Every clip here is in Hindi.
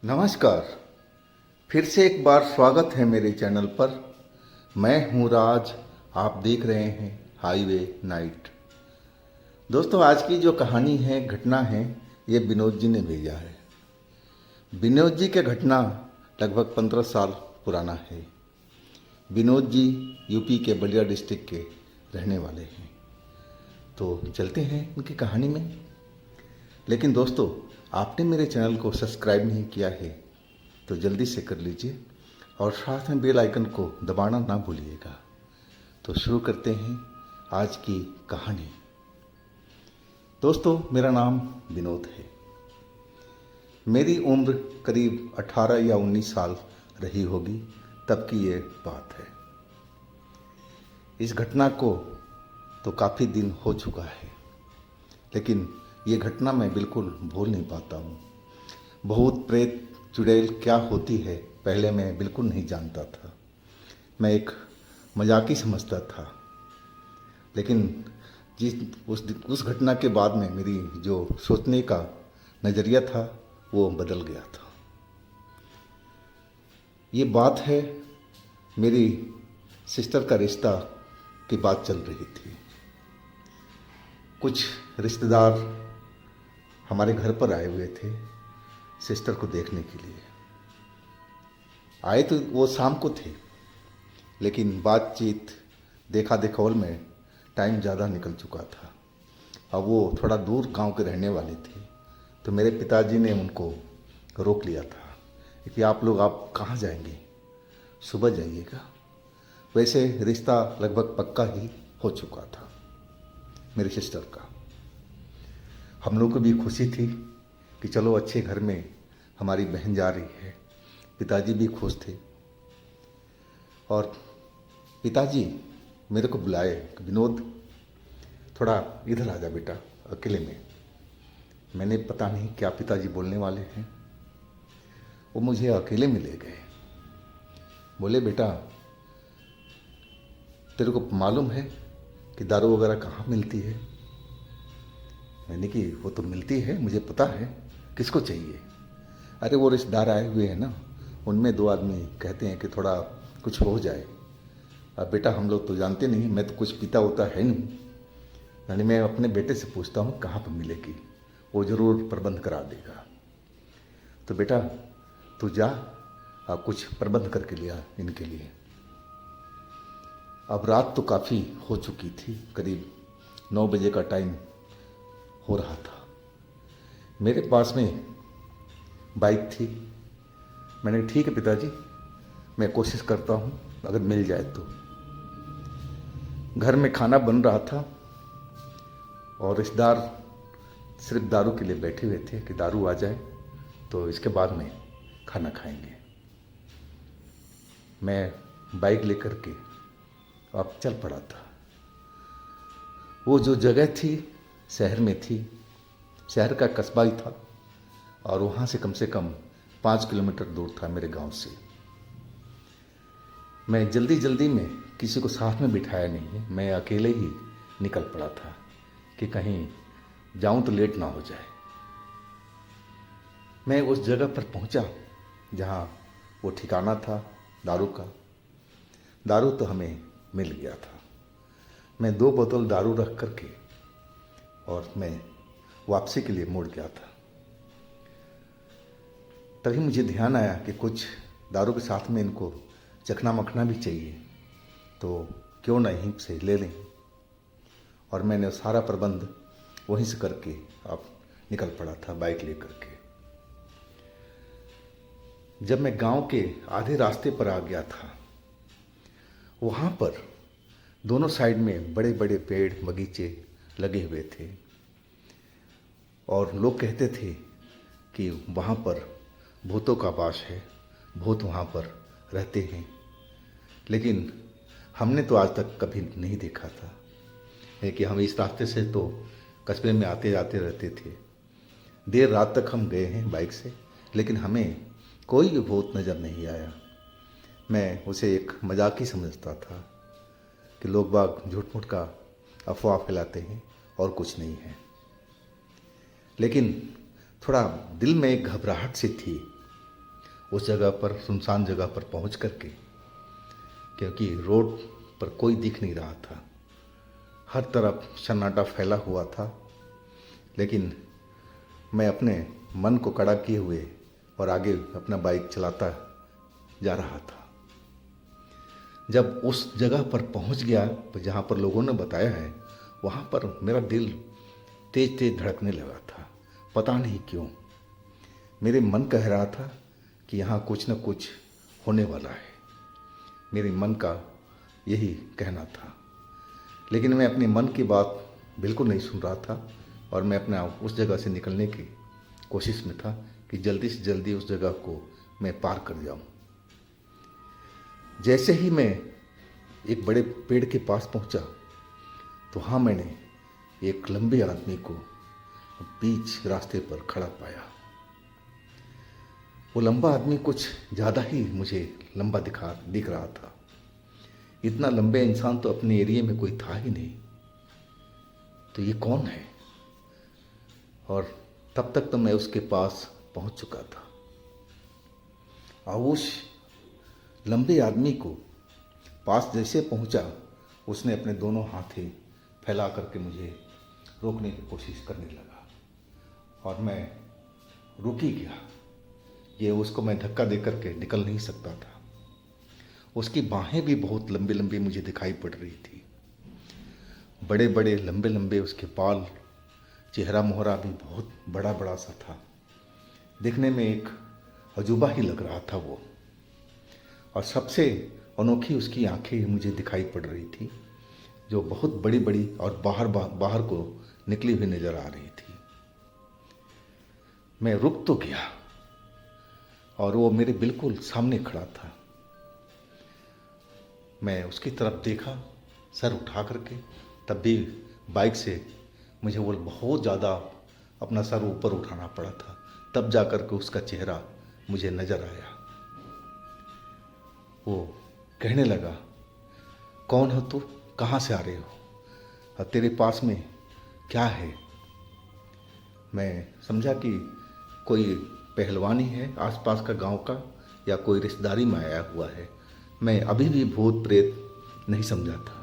नमस्कार। फिर से एक बार स्वागत है मेरे चैनल पर। मैं हूं राज। आप देख रहे हैं हाईवे नाइट। दोस्तों, आज की जो कहानी है, घटना है, ये विनोद जी ने भेजा है। विनोद जी की घटना लगभग 15 साल पुराना है। विनोद जी यूपी के बलिया डिस्ट्रिक्ट के रहने वाले हैं। तो चलते हैं उनकी कहानी में। लेकिन दोस्तों, आपने मेरे चैनल को सब्सक्राइब नहीं किया है तो जल्दी से कर लीजिए और साथ में बेल आइकन को दबाना ना भूलिएगा। तो शुरू करते हैं आज की कहानी। दोस्तों, मेरा नाम विनोद है। मेरी उम्र करीब 18 या 19 साल रही होगी तब की ये बात है। इस घटना को तो काफ़ी दिन हो चुका है, लेकिन ये घटना मैं बिल्कुल भूल नहीं पाता हूँ। भूत प्रेत चुड़ैल क्या होती है पहले मैं बिल्कुल नहीं जानता था। मैं एक मजाकी समझता था, लेकिन जिस उस घटना के बाद में मेरी जो सोचने का नज़रिया था वो बदल गया था। ये बात है, मेरी सिस्टर का रिश्ता की बात चल रही थी। कुछ रिश्तेदार हमारे घर पर आए हुए थे सिस्टर को देखने के लिए। आए तो वो शाम को थे, लेकिन बातचीत देखा देखौल में टाइम ज़्यादा निकल चुका था। अब वो थोड़ा दूर गांव के रहने वाले थे, तो मेरे पिताजी ने उनको रोक लिया था कि आप कहाँ जाएंगे, सुबह जाइएगा। वैसे रिश्ता लगभग पक्का ही हो चुका था मेरी सिस्टर का। हम लोग को भी खुशी थी कि चलो अच्छे घर में हमारी बहन जा रही है। पिताजी भी खुश थे और पिताजी मेरे को बुलाए कि विनोद, थोड़ा इधर आ जा बेटा, अकेले में। मैंने पता नहीं क्या पिताजी बोलने वाले हैं। वो मुझे अकेले में ले गए। बोले, बेटा तेरे को मालूम है कि दारू वगैरह कहाँ मिलती है? मैंने कि वो तो मिलती है, मुझे पता है, किसको चाहिए? अरे वो रिश्तेदार आए हुए हैं ना, उनमें 2 आदमी कहते हैं कि थोड़ा कुछ हो जाए। अब बेटा हम लोग तो जानते नहीं, मैं तो कुछ पीता होता है नहीं। यानी मैं अपने बेटे से पूछता हूँ कहाँ पर मिलेगी, वो ज़रूर प्रबंध करा देगा। तो बेटा तू जा, आप कुछ प्रबंध करके लिया इनके लिए। अब रात तो काफ़ी हो चुकी थी, करीब 9 बजे का टाइम हो रहा था। मेरे पास में बाइक थी। मैंने कहा ठीक है पिताजी, मैं कोशिश करता हूँ अगर मिल जाए तो। घर में खाना बन रहा था और रिश्तेदार सिर्फ दारू के लिए बैठे हुए थे कि दारू आ जाए तो इसके बाद में खाना खाएंगे। मैं बाइक लेकर के अब चल पड़ा था। वो जो जगह थी शहर में थी, शहर का कस्बा ही था और वहाँ से कम 5 किलोमीटर दूर था मेरे गांव से। मैं जल्दी जल्दी में किसी को साथ में बिठाया नहीं, मैं अकेले ही निकल पड़ा था कि कहीं जाऊं तो लेट ना हो जाए। मैं उस जगह पर पहुंचा जहां वो ठिकाना था दारू का। दारू तो हमें मिल गया था। मैं 2 बोतल दारू रख करके और मैं वापसी के लिए मुड़ गया था। तभी मुझे ध्यान आया कि कुछ दारू के साथ में इनको चखना मखना भी चाहिए, तो क्यों ना यहीं से ले लें। और मैंने सारा प्रबंध वहीं से करके अब निकल पड़ा था बाइक लेकर के। जब मैं गांव के आधे रास्ते पर आ गया था, वहाँ पर दोनों साइड में बड़े बड़े पेड़ बगीचे लगे हुए थे और लोग कहते थे कि वहाँ पर भूतों का वास है, भूत वहाँ पर रहते हैं। लेकिन हमने तो आज तक कभी नहीं देखा था। है कि हम इस रास्ते से तो कस्बे में आते जाते रहते थे। देर रात तक हम गए हैं बाइक से, लेकिन हमें कोई भी भूत नज़र नहीं आया। मैं उसे एक मजाक ही समझता था कि लोग बाग झूठ मूठ का अफवाह फैलाते हैं और कुछ नहीं है। लेकिन थोड़ा दिल में एक घबराहट सी थी उस जगह पर, सुनसान जगह पर पहुंच करके, क्योंकि रोड पर कोई दिख नहीं रहा था, हर तरफ सन्नाटा फैला हुआ था, लेकिन मैं अपने मन को कड़ा किए हुए और आगे अपना बाइक चलाता जा रहा था। जब उस जगह पर पहुंच गया जहाँ पर लोगों ने बताया है, वहाँ पर मेरा दिल तेज तेज धड़कने लगा था। पता नहीं क्यों मेरे मन कह रहा था कि यहाँ कुछ न कुछ होने वाला है। मेरे मन का यही कहना था, लेकिन मैं अपने मन की बात बिल्कुल नहीं सुन रहा था और मैं अपना उस जगह से निकलने की कोशिश में था कि जल्दी से जल्दी उस जगह को मैं पार कर जाऊं। जैसे ही मैं एक बड़े पेड़ के पास पहुंचा तो हाँ, मैंने एक लंबे आदमी को बीच रास्ते पर खड़ा पाया। वो लंबा आदमी कुछ ज़्यादा ही मुझे लंबा दिख रहा था। इतना लंबे इंसान तो अपने एरिया में कोई था ही नहीं। तो ये कौन है? और तब तक तो मैं उसके पास पहुंच चुका था। और उस लंबे आदमी को पास जैसे पहुंचा, उसने अपने दोनों हाथें फैला करके मुझे रोकने की कोशिश करने लगा और मैं रुक ही गया। ये उसको मैं धक्का दे करके निकल नहीं सकता था। उसकी बाहें भी बहुत लंबी लंबी मुझे दिखाई पड़ रही थी, बड़े बड़े लंबे लंबे उसके बाल, चेहरा मोहरा भी बहुत बड़ा बड़ा सा था। देखने में एक अजूबा ही लग रहा था वो। और सबसे अनोखी उसकी आंखें मुझे दिखाई पड़ रही थी, जो बहुत बड़ी बड़ी और बाहर को निकली हुई नजर आ रही थी। मैं रुक तो गया और वो मेरे बिल्कुल सामने खड़ा था। मैं उसकी तरफ देखा सर उठा करके, तब भी बाइक से मुझे वो बहुत ज़्यादा अपना सर ऊपर उठाना पड़ा था, तब जाकर के उसका चेहरा मुझे नज़र आया। वो कहने लगा, कौन हो तू, कहाँ से आ रहे हो और तेरे पास में क्या है? मैं समझा कि कोई पहलवानी है आसपास का गांव का, या कोई रिश्तेदारी में आया हुआ है। मैं अभी भी भूत प्रेत नहीं समझा था।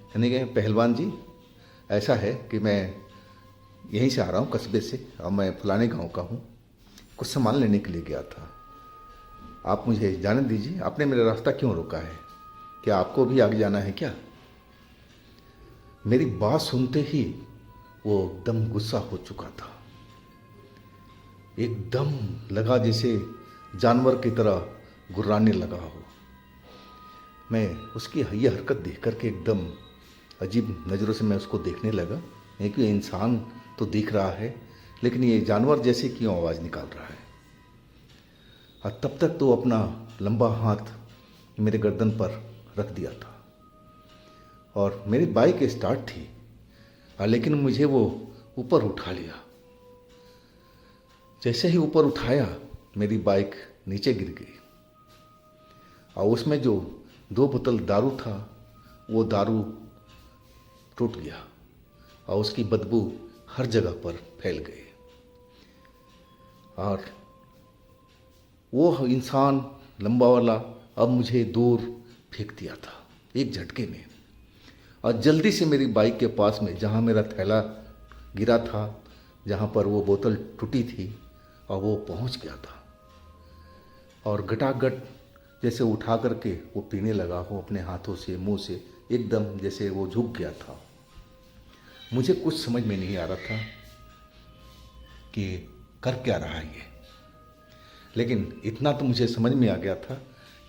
यानी कि पहलवान जी, ऐसा है कि मैं यहीं से आ रहा हूँ कस्बे से, और मैं फलाने गांव का हूँ, कुछ सामान लेने के लिए गया था। आप मुझे जाने दीजिए, आपने मेरा रास्ता क्यों रोका है? क्या आपको भी आगे जाना है क्या? मेरी बात सुनते ही वो एकदम गुस्सा हो चुका था। एकदम लगा जैसे जानवर की तरह गुर्राने लगा हो। मैं उसकी ये हरकत देख करके एकदम अजीब नज़रों से मैं उसको देखने लगा। एक इंसान तो दिख रहा है, लेकिन ये जानवर जैसे क्यों आवाज़ निकाल रहा है। और तब तक तो अपना लंबा हाथ मेरे गर्दन पर रख दिया था और मेरी बाइक स्टार्ट थी, लेकिन मुझे वो ऊपर उठा लिया। जैसे ही ऊपर उठाया, मेरी बाइक नीचे गिर गई और उसमें जो 2 बोतल दारू था, वो दारू टूट गया और उसकी बदबू हर जगह पर फैल गई। और वो इंसान लंबा वाला अब मुझे दूर फेंक दिया था एक झटके में, और जल्दी से मेरी बाइक के पास में जहाँ मेरा थैला गिरा था, जहाँ पर वो बोतल टूटी थी, और वो पहुँच गया था और गटागट जैसे उठा करके वो पीने लगा हो अपने हाथों से, मुंह से, एकदम जैसे वो झुक गया था। मुझे कुछ समझ में नहीं आ रहा था कि कर क्या रहा है ये, लेकिन इतना तो मुझे समझ में आ गया था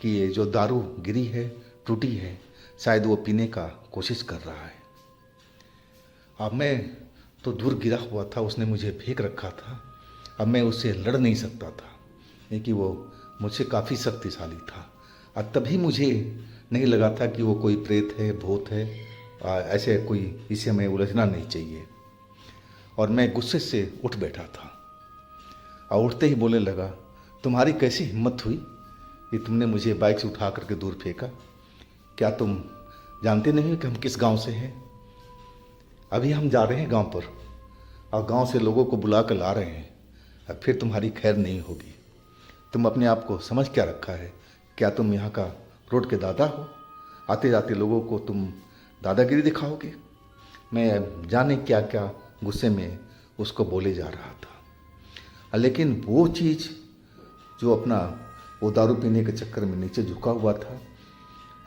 कि ये जो दारू गिरी है, टूटी है, शायद वो पीने का कोशिश कर रहा है। अब मैं तो दूर गिरा हुआ था, उसने मुझे फेंक रखा था। अब मैं उससे लड़ नहीं सकता था, क्योंकि वो मुझसे काफ़ी शक्तिशाली था। और तभी मुझे नहीं लगा था कि वो कोई प्रेत है, भूत है, ऐसे कोई, इसे हमें उलझना नहीं चाहिए। और मैं गुस्से से उठ बैठा था और उठते ही बोलने लगा, तुम्हारी कैसी हिम्मत हुई कि तुमने मुझे बाइक से उठा करके दूर फेंका? क्या तुम जानते नहीं हो कि हम किस गांव से हैं? अभी हम जा रहे हैं गांव पर और गांव से लोगों को बुला कर ला रहे हैं, अब फिर तुम्हारी खैर नहीं होगी। तुम अपने आप को समझ क्या रखा है? क्या तुम यहाँ का रोड के दादा हो? आते जाते लोगों को तुम दादागिरी दिखाओगे? मैं जाने क्या क्या गुस्से में उसको बोले जा रहा था, लेकिन वो चीज़ जो अपना वो दारू पीने के चक्कर में नीचे झुका हुआ था,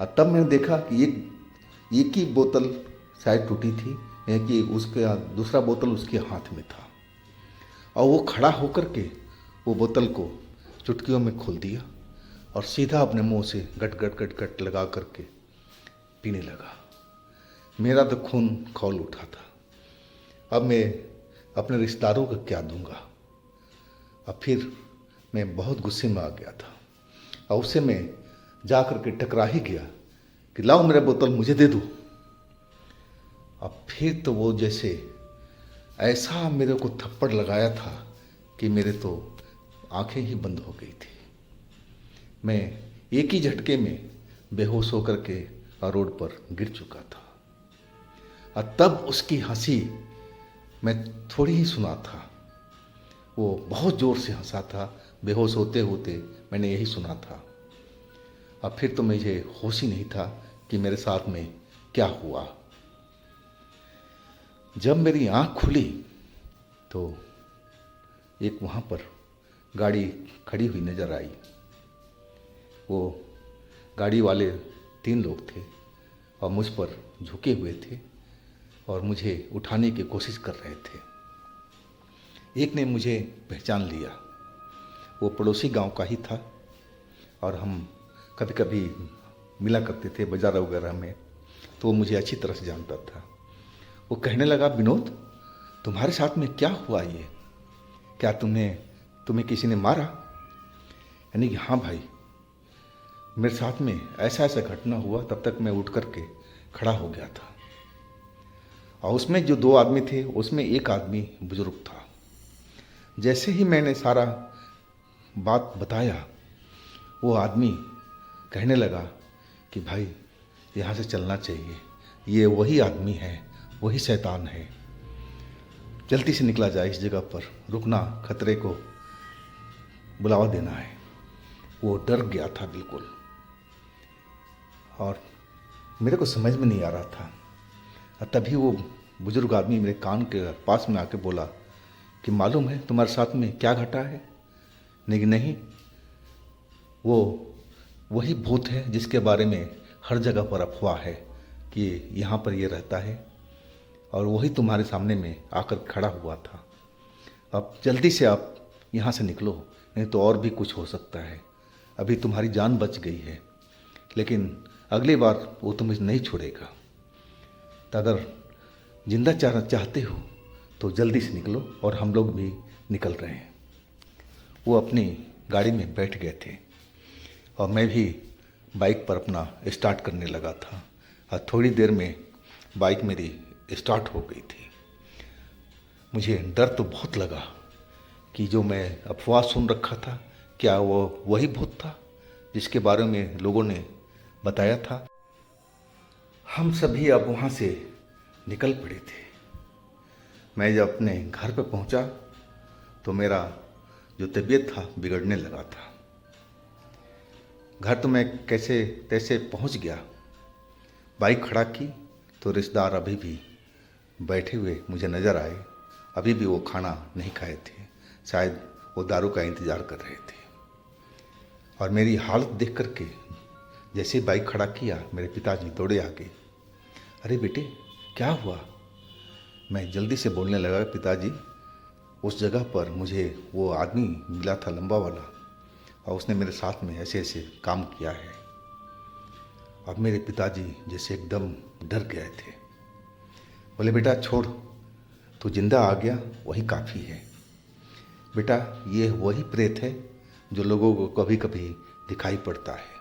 और तब मैंने देखा कि एक ही बोतल शायद टूटी थी, कि उसके दूसरा बोतल उसके हाथ में था, और वो खड़ा होकर के वो बोतल को चुटकियों में खोल दिया और सीधा अपने मुंह से गट गट गट गट लगा करके पीने लगा। मेरा तो खून खौल उठा था। अब मैं अपने रिश्तेदारों को क्या दूंगा? अब फिर मैं बहुत गुस्से में आ गया था, और उससे मैं जा कर के टकरा ही गया कि लाओ मेरा बोतल मुझे दे दो। अब फिर तो वो जैसे ऐसा मेरे को थप्पड़ लगाया था कि मेरे तो आंखें ही बंद हो गई थी। मैं एक ही झटके में बेहोश होकर के रोड पर गिर चुका था, और तब उसकी हंसी मैं थोड़ी ही सुना था। वो बहुत ज़ोर से हंसा था, बेहोश होते होते मैंने यही सुना था। अब फिर तो मुझे होश ही नहीं था कि मेरे साथ में क्या हुआ। जब मेरी आँख खुली तो एक वहाँ पर गाड़ी खड़ी हुई नज़र आई। वो गाड़ी वाले 3 लोग थे और मुझ पर झुके हुए थे और मुझे उठाने की कोशिश कर रहे थे। एक ने मुझे पहचान लिया, वो पड़ोसी गांव का ही था और हम कभी कभी मिला करते थे बाजार वगैरह में, तो वो मुझे अच्छी तरह से जानता था। वो कहने लगा, विनोद तुम्हारे साथ में क्या हुआ? ये क्या तुम्हें किसी ने मारा? यानी कि हाँ भाई, मेरे साथ में ऐसा ऐसा घटना हुआ। तब तक मैं उठ करके खड़ा हो गया था, और उसमें जो 2 आदमी थे उसमें एक आदमी बुजुर्ग था। जैसे ही मैंने सारा बात बताया, वो आदमी कहने लगा कि भाई यहाँ से चलना चाहिए, ये वही आदमी है, वही शैतान है, जल्दी से निकला जाए इस जगह पर, रुकना, खतरे को बुलावा देना है। वो डर गया था बिल्कुल, और मेरे को समझ में नहीं आ रहा था। और तभी वो बुजुर्ग आदमी मेरे कान के पास में आके बोला कि मालूम है तुम्हारे साथ में क्या घटा है? नहीं, वो वही भूत है जिसके बारे में हर जगह पर अफवाह है कि यहाँ पर ये रहता है, और वही तुम्हारे सामने में आकर खड़ा हुआ था। अब जल्दी से आप यहाँ से निकलो, नहीं तो और भी कुछ हो सकता है। अभी तुम्हारी जान बच गई है, लेकिन अगली बार वो तुम्हें नहीं छोड़ेगा। तो अगर जिंदा चाहते हो तो जल्दी से निकलो, और हम लोग भी निकल रहे हैं। वो अपनी गाड़ी में बैठ गए थे और मैं भी बाइक पर अपना स्टार्ट करने लगा था, और थोड़ी देर में बाइक मेरी स्टार्ट हो गई थी। मुझे डर तो बहुत लगा कि जो मैं अफवाह सुन रखा था, क्या वो वही भूत था जिसके बारे में लोगों ने बताया था। हम सभी अब वहाँ से निकल पड़े थे। मैं जब अपने घर पर पहुँचा तो मेरा जो तबीयत था बिगड़ने लगा था। घर तो मैं कैसे तैसे पहुँच गया। बाइक खड़ा की तो रिश्तेदार अभी भी बैठे हुए मुझे नज़र आए। अभी भी वो खाना नहीं खाए थे, शायद वो दारू का इंतज़ार कर रहे थे। और मेरी हालत देख करके जैसे बाइक खड़ा किया, मेरे पिताजी दौड़े आ गए। अरे बेटे क्या हुआ? मैं जल्दी से बोलने लगा, पिताजी उस जगह पर मुझे वो आदमी मिला था लंबा वाला, और उसने मेरे साथ में ऐसे ऐसे काम किया है। अब मेरे पिताजी जैसे एकदम डर गए थे। बोले, बेटा छोड़, तू जिंदा आ गया वही काफ़ी है। बेटा ये वही प्रेत है जो लोगों को कभी कभी दिखाई पड़ता है।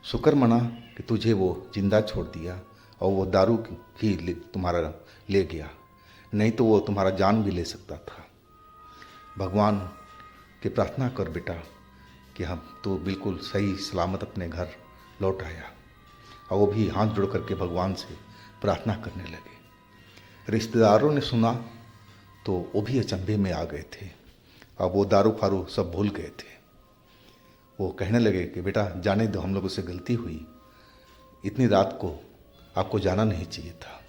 शुक्र मना कि तुझे वो जिंदा छोड़ दिया, और वो दारू ही तुम्हारा ले गया, नहीं तो वो तुम्हारा जान भी ले सकता था। भगवान की प्रार्थना कर बेटा कि हम तो बिल्कुल सही सलामत अपने घर लौट आया। और वो भी हाथ जोड़ करके भगवान से प्रार्थना करने लगे। रिश्तेदारों ने सुना तो वो भी अचंभे में आ गए थे, और वो दारू फारू सब भूल गए थे। वो कहने लगे कि बेटा जाने दो, हम लोगों से गलती हुई, इतनी रात को आपको जाना नहीं चाहिए था,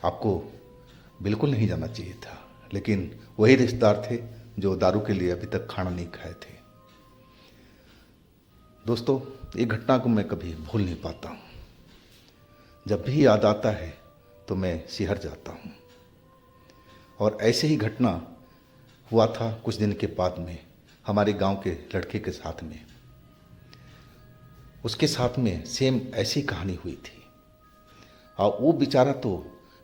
आपको बिल्कुल नहीं जाना चाहिए था। लेकिन वही रिश्तेदार थे जो दारू के लिए अभी तक खाना नहीं खाए थे। दोस्तों, ये घटना को मैं कभी भूल नहीं पाता हूँ। जब भी याद आता है तो मैं सिहर जाता हूँ। और ऐसे ही घटना हुआ था कुछ दिन के बाद में हमारे गांव के लड़के के साथ में। उसके साथ में सेम ऐसी कहानी हुई थी और वो बेचारा तो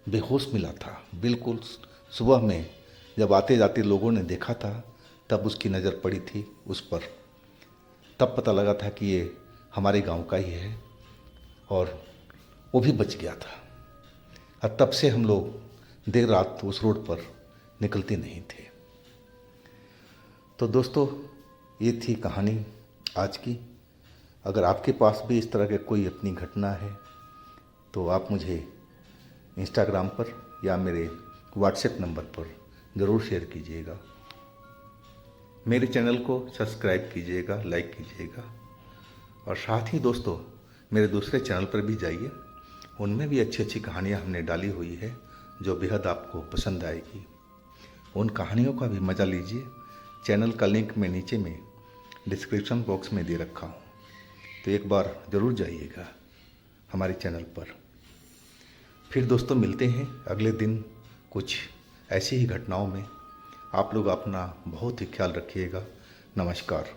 बेहोश मिला था बिल्कुल। सुबह में जब आते जाते लोगों ने देखा था तब उसकी नज़र पड़ी थी उस पर, तब पता लगा था कि ये हमारे गांव का ही है और वो भी बच गया था। और तब से हम लोग देर रात उस रोड पर निकलते नहीं थे। तो दोस्तों, ये थी कहानी आज की। अगर आपके पास भी इस तरह के कोई अपनी घटना है तो आप मुझे इंस्टाग्राम पर या मेरे व्हाट्सएप नंबर पर ज़रूर शेयर कीजिएगा। मेरे चैनल को सब्सक्राइब कीजिएगा, लाइक कीजिएगा। और साथ ही दोस्तों, मेरे दूसरे चैनल पर भी जाइए, उनमें भी अच्छी अच्छी कहानियाँ हमने डाली हुई है जो बेहद आपको पसंद आएगी। उन कहानियों का भी मज़ा लीजिए। चैनल का लिंक मैं नीचे में डिस्क्रिप्शन बॉक्स में दे रखा हूँ, तो एक बार ज़रूर जाइएगा हमारे चैनल पर। फिर दोस्तों मिलते हैं अगले दिन कुछ ऐसी ही घटनाओं में। आप लोग अपना बहुत ही ख्याल रखिएगा। नमस्कार।